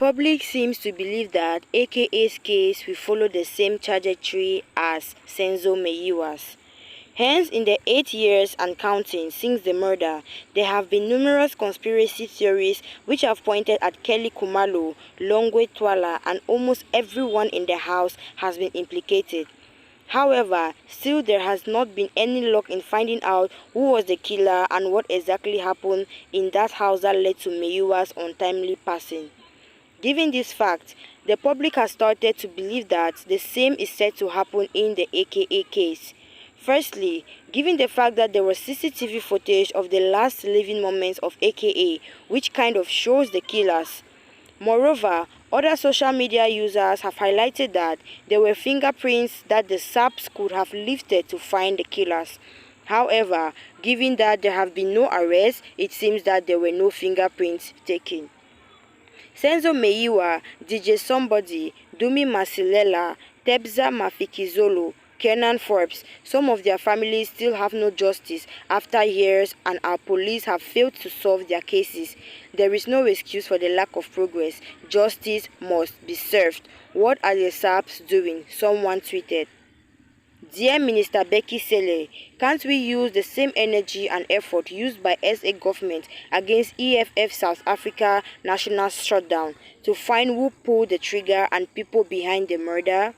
public seems to believe that AKA's case will follow the same trajectory as Senzo Meyiwa's. Hence, in the 8 years and counting since the murder, there have been numerous conspiracy theories which have pointed at Kelly Khumalo, Longwe Twala, and almost everyone in the house has been implicated. However, still there has not been any luck in finding out who was the killer and what exactly happened in that house that led to Meyiwa's untimely passing. Given this fact, the public has started to believe that the same is set to happen in the AKA case. Firstly, given the fact that there was CCTV footage of the last living moments of AKA, which kind of shows the killers. Moreover, other social media users have highlighted that there were fingerprints that the SAPs could have lifted to find the killers. However, given that there have been no arrests, it seems that there were no fingerprints taken. Senzo Meyiwa, DJ Somebody, Dumi Masilela, Tebza Mafikizolo, Kenan Forbes, some of their families still have no justice after years, and our police have failed to solve their cases. There is no excuse for the lack of progress. Justice must be served. What are the SAPs doing? Someone tweeted. Dear Minister Becky Sele, can't we use the same energy and effort used by SA government against EFF South Africa national shutdown to find who pulled the trigger and people behind the murder?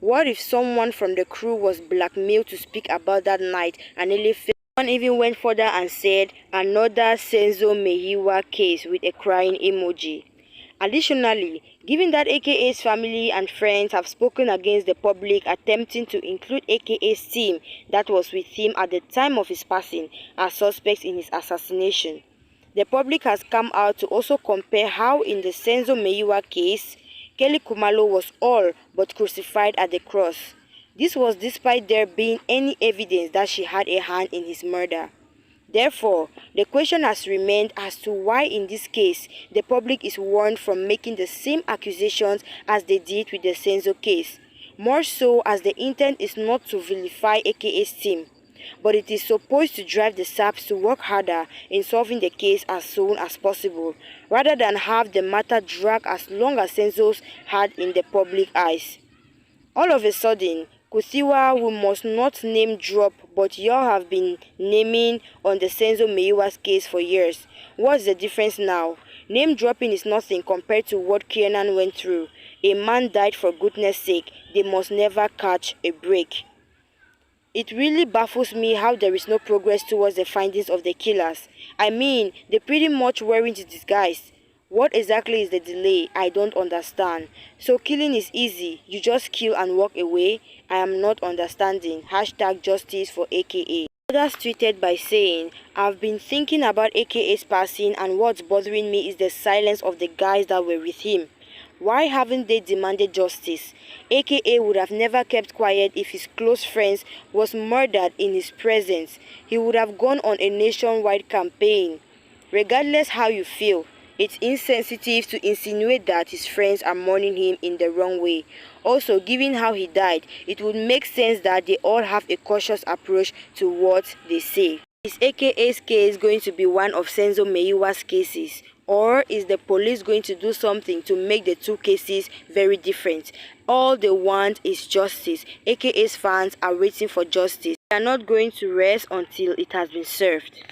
What if someone from the crew was blackmailed to speak about that night and nearly failed? One even went further and said, another Senzo Meyiwa case with a crying emoji. Additionally, given that AKA's family and friends have spoken against the public attempting to include AKA's team that was with him at the time of his passing as suspects in his assassination, the public has come out to also compare how in the Senzo Meyiwa case, Kelly Khumalo was all but crucified at the cross. This was despite there being any evidence that she had a hand in his murder. Therefore, the question has remained as to why in this case the public is warned from making the same accusations as they did with the Senzo case. More so as the intent is not to vilify AKA's team, but it is supposed to drive the SAPs to work harder in solving the case as soon as possible, rather than have the matter drag as long as Senzo's had in the public eyes. All of a sudden, Kuthiwa, we must not name drop, but y'all have been naming on the Senzo Meyiwa's case for years. What's the difference now? Name dropping is nothing compared to what Kenan went through. A man died for goodness sake. They must never catch a break. It really baffles me how there is no progress towards the findings of the killers. I mean, they pretty much weren't disguised. What exactly is the delay? I don't understand. So killing is easy. You just kill and walk away? I am not understanding. Hashtag justice for AKA. Others tweeted by saying, I've been thinking about AKA's passing and what's bothering me is the silence of the guys that were with him. Why haven't they demanded justice? AKA would have never kept quiet if his close friends was murdered in his presence. He would have gone on a nationwide campaign. Regardless how you feel, it's insensitive to insinuate that his friends are mourning him in the wrong way. Also, given how he died, it would make sense that they all have a cautious approach to what they say. Is AKA's case going to be one of Senzo Meyiwa's cases? Or is the police going to do something to make the two cases very different? All they want is justice. AKA's fans are waiting for justice. They are not going to rest until it has been served.